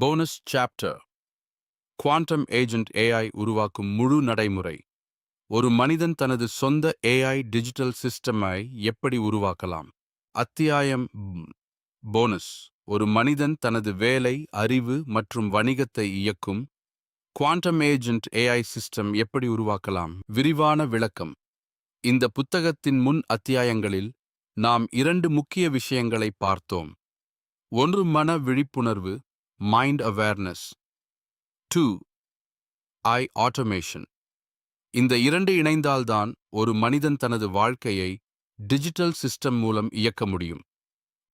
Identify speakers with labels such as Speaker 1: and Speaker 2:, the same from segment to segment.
Speaker 1: Bonus chapter. Quantum agent AI உருவாக்கும் முழு நடைமுறை. ஒரு மனிதன் தனது சொந்த ஏஐ டிஜிட்டல் சிஸ்டமை எப்படி உருவாக்கலாம்? அத்தியாயம் போனஸ். ஒரு மனிதன் தனது வேலை, அறிவு மற்றும் வணிகத்தை இயக்கும் குவாண்டம் ஏஜென்ட் ஏஐ சிஸ்டம் எப்படி உருவாக்கலாம்? விரிவான விளக்கம். இந்த புத்தகத்தின் முன் அத்தியாயங்களில் நாம் 2 முக்கிய விஷயங்களை பார்த்தோம். ஒன்று மன விழிப்புணர்வு, மைண்ட் அவேர்னஸ். 2 ஐ ஆட்டோமேஷன். இந்த 2 இணைந்தால்தான் ஒரு மனிதன் தனது வாழ்க்கையை டிஜிட்டல் சிஸ்டம் மூலம் இயக்க முடியும்.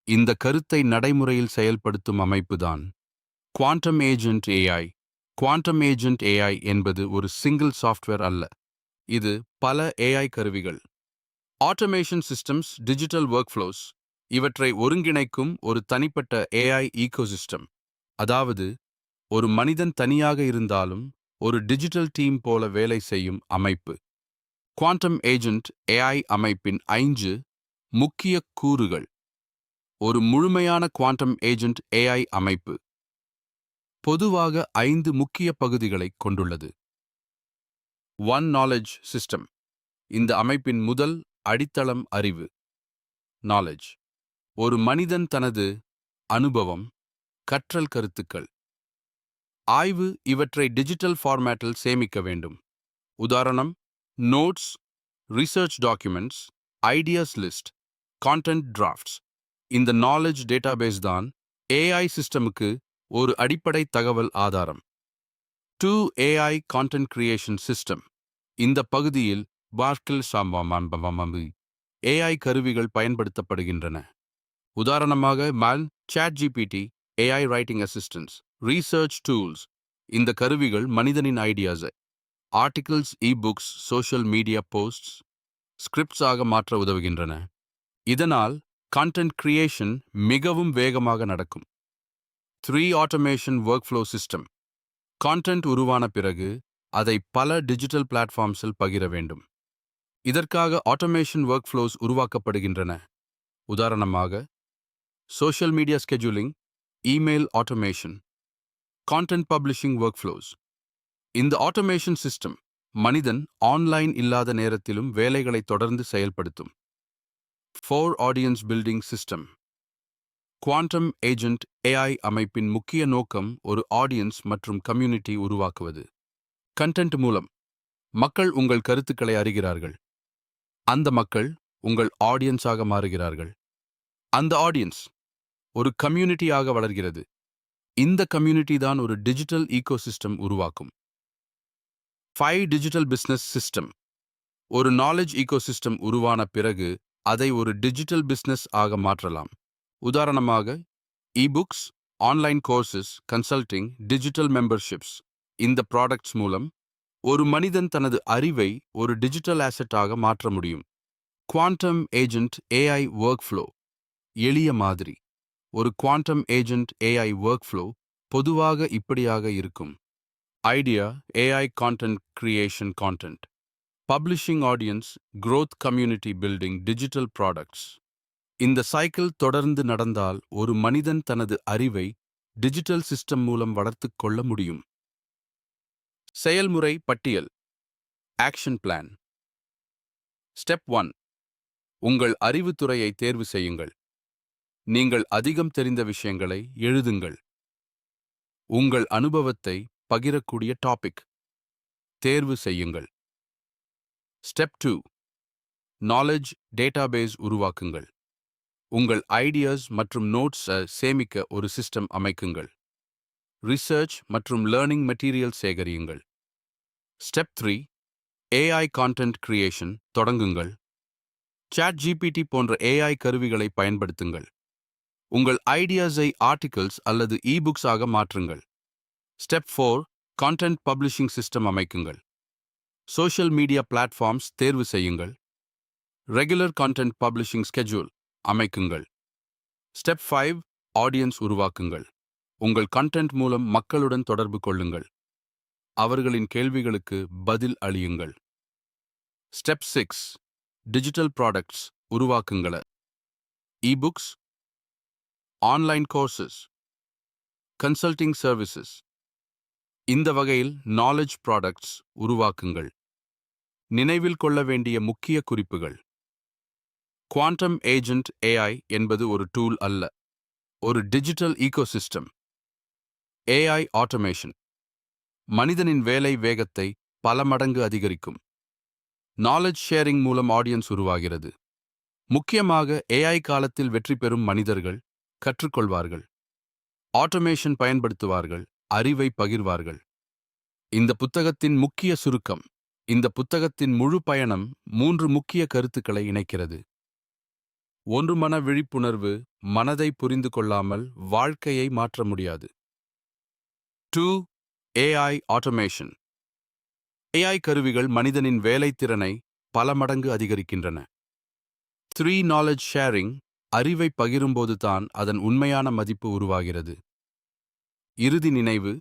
Speaker 1: இந்த கருத்தை நடைமுறையில் செயல்படுத்தும் அமைப்புதான் quantum agent AI. Quantum agent AI என்பது ஒரு சிங்கிள் சாஃப்ட்வேர் அல்ல. இது பல ஏஐ கருவிகள், ஆட்டோமேஷன் சிஸ்டம்ஸ், டிஜிட்டல் ஒர்க்ஃப்ளோஸ், இவற்றை ஒருங்கிணைக்கும் ஒரு தனிப்பட்ட ஏஐ ஈகோசிஸ்டம். அதாவது, ஒரு மனிதன் தனியாக இருந்தாலும் ஒரு டிஜிட்டல் டீம் போல வேலை செய்யும் அமைப்பு. குவாண்டம் ஏஜென்ட் ஏஐ அமைப்பின் 5 முக்கிய கூறுகள். ஒரு முழுமையான குவாண்டம் ஏஜென்ட் ஏஐ அமைப்பு பொதுவாக 5 முக்கிய பகுதிகளைக் கொண்டுள்ளது. 1 நாலேஜ் சிஸ்டம். இந்த அமைப்பின் முதல் அடித்தளம் அறிவு. நாலேஜ். ஒரு மனிதன் தனது அனுபவம், கற்றல் கருத்துக்கள், ஆய்வு இவற்றை டிஜிட்டல் ஃபார்மேட்டில் சேமிக்க வேண்டும். உதாரணம்: notes, research documents, ideas list, content drafts. இந்த நாலேஜ் டேட்டாபேஸ் தான் ஏஐ சிஸ்டமுக்கு ஒரு அடிப்படை தகவல் ஆதாரம். 2 ஏஐ கான்டென்ட் கிரியேஷன் சிஸ்டம். இந்த பகுதியில் பார்க்கில் சாம்பு ஏஐ கருவிகள் பயன்படுத்தப்படுகின்றன. உதாரணமாக ChatGPT, AI writing assistance, research tools. இந்த கருவிகள் மனிதனின் ஐடியாஸை articles, ebooks, social media posts, scripts ஆக மாற்ற உதவுகின்றன. இதனால் கான்டென்ட் கிரியேஷன் மிகவும் வேகமாக நடக்கும். 3 ஆட்டோமேஷன் ஒர்க்ஃப்ளோ சிஸ்டம். கான்டென்ட் உருவான பிறகு அதை பல டிஜிட்டல் பிளாட்ஃபார்ம்ஸில் பகிர வேண்டும். இதற்காக ஆட்டோமேஷன் ஒர்க்ஃப்ளோஸ் உருவாக்கப்படுகின்றன. உதாரணமாக social media scheduling, email automation, content publishing workflows. இந்த ஆட்டோமேஷன் சிஸ்டம் மனிதன் ஆன்லைன் இல்லாத நேரத்திலும் வேலைகளை தொடர்ந்து செயல்படுத்தும். 4 audience building system. Quantum agent AI அமைப்பின் முக்கிய நோக்கம் ஒரு ஆடியன்ஸ் மற்றும் கம்யூனிட்டி உருவாக்குவது. கண்டென்ட் மூலம் மக்கள் உங்கள் கருத்துக்களை அறிகிறார்கள். அந்த மக்கள் உங்கள் ஆடியன்ஸாக மாறுகிறார்கள். அந்த ஆடியன்ஸ் ஒரு கம்யூனிட்டியாக வளர்கிறது. இந்த கம்யூனிட்டி தான் ஒரு டிஜிட்டல் ஈகோசிஸ்டம் உருவாக்கும். 5 டிஜிட்டல் பிசினஸ் சிஸ்டம். ஒரு நாலேஜ் ஈகோசிஸ்டம் உருவான பிறகு அதை ஒரு டிஜிட்டல் பிசினஸ் ஆக மாற்றலாம். உதாரணமாக ebooks, online courses, consulting, digital memberships. இந்த ப்ராடக்ட்ஸ் மூலம் ஒரு மனிதன் தனது அறிவை ஒரு டிஜிட்டல் ஆசெட்டாக மாற்ற முடியும். Quantum agent AI workflow. எளிய மாதிரி. ஒரு குவாண்டம் ஏஜென்ட் ஏஐ ஒர்க்ஃப்ளோ பொதுவாக இப்படியாக இருக்கும். Idea, AI content creation, content publishing, audience, growth, community building, digital products. இந்த சைக்கிள் தொடர்ந்து நடந்தால் ஒரு மனிதன் தனது அறிவை டிஜிட்டல் சிஸ்டம் மூலம் வளர்த்துக் கொள்ள முடியும். செயல்முறை பட்டியல். Action plan. ஸ்டெப் 1. உங்கள் அறிவுத்துறையை தேர்வு செய்யுங்கள். நீங்கள் அதிகம் தெரிந்த விஷயங்களை எழுதுங்கள். உங்கள் அனுபவத்தை பகிரக்கூடிய டாபிக் தேர்வு செய்யுங்கள். ஸ்டெப் 2. நாலேஜ் டேட்டாபேஸ் உருவாக்குங்கள். உங்கள் ஐடியாஸ் மற்றும் நோட்ஸை சேமிக்க ஒரு சிஸ்டம் அமைக்குங்கள். ரிசர்ச் மற்றும் லேர்னிங் மெட்டீரியல் சேகரியுங்கள். ஸ்டெப் 3. ஏஐ கான்டென்ட் கிரியேஷன் தொடங்குங்கள். சாட்ஜிபிடி போன்ற ஏஐ கருவிகளை பயன்படுத்துங்கள். உங்கள் ஐடியாஸை ஆர்டிகிள்ஸ் அல்லது இ-புக்ஸ் ஆக மாற்றுங்கள். ஸ்டெப் 4. கான்டென்ட் பப்ளிஷிங் சிஸ்டம் அமைக்குங்கள். சோஷியல் மீடியா பிளாட்ஃபார்ம்ஸ் தேர்வு செய்யுங்கள். ரெகுலர் கான்டென்ட் பப்ளிஷிங் ஸ்கெட்யூல் அமைக்குங்கள். ஸ்டெப் 5. ஆடியன்ஸ் உருவாக்குங்கள். உங்கள் கண்டென்ட் மூலம் மக்களுடன் தொடர்பு கொள்ளுங்கள். அவர்களின் கேள்விகளுக்கு பதில் அளியுங்கள். ஸ்டெப் 6. டிஜிட்டல் ப்ராடக்ட்ஸ் உருவாக்குங்கள். இ-புக்ஸ், ஆன்லைன் கோர்சஸ், கன்சல்டிங் சர்வீசஸ். இந்த வகையில் நாலேஜ் ப்ராடக்ட்ஸ் உருவாக்குங்கள். நினைவில் கொள்ள வேண்டிய முக்கிய குறிப்புகள். குவாண்டம் ஏஜென்ட் ஏஐ என்பது ஒரு டூல் அல்ல, ஒரு டிஜிட்டல் ஈகோசிஸ்டம். ஏஐ ஆட்டோமேஷன் மனிதனின் வேலை வேகத்தை பல மடங்கு அதிகரிக்கும். நாலேஜ் ஷேரிங் மூலம் ஆடியன்ஸ் உருவாகிறது. முக்கியமாக ஏஐ காலத்தில் வெற்றி பெறும் மனிதர்கள் கற்றுக்கொள்வார்கள், ஆட்டோமேஷன் பயன்படுத்துவார்கள், அறிவை பகிர்வார்கள். இந்த புத்தகத்தின் முக்கிய சுருக்கம். இந்த புத்தகத்தின் முழு பயணம் 3 முக்கிய கருத்துக்களை இணைக்கிறது. 1. மன விழிப்புணர்வு. மனதை புரிந்து கொள்ளாமல் வாழ்க்கையை மாற்ற முடியாது. 2. AI automation. ஏஐ கருவிகள் மனிதனின் வேலைத்திறனை பல மடங்கு அதிகரிக்கின்றன. 3. Knowledge sharing. அறிவை பகிரும்போது தான் அதன் உண்மையான மதிப்பு உருவாகிறது. இறுதி நினைவு.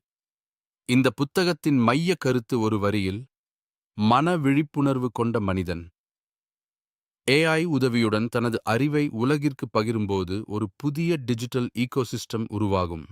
Speaker 1: இந்த புத்தகத்தின் மைய கருத்து ஒரு வரியில்: மன விழிப்புணர்வு கொண்ட மனிதன் ஏஐ உதவியுடன் தனது அறிவை உலகிற்கு பகிரும்போது ஒரு புதிய டிஜிட்டல் ஈகோசிஸ்டம் உருவாகும்.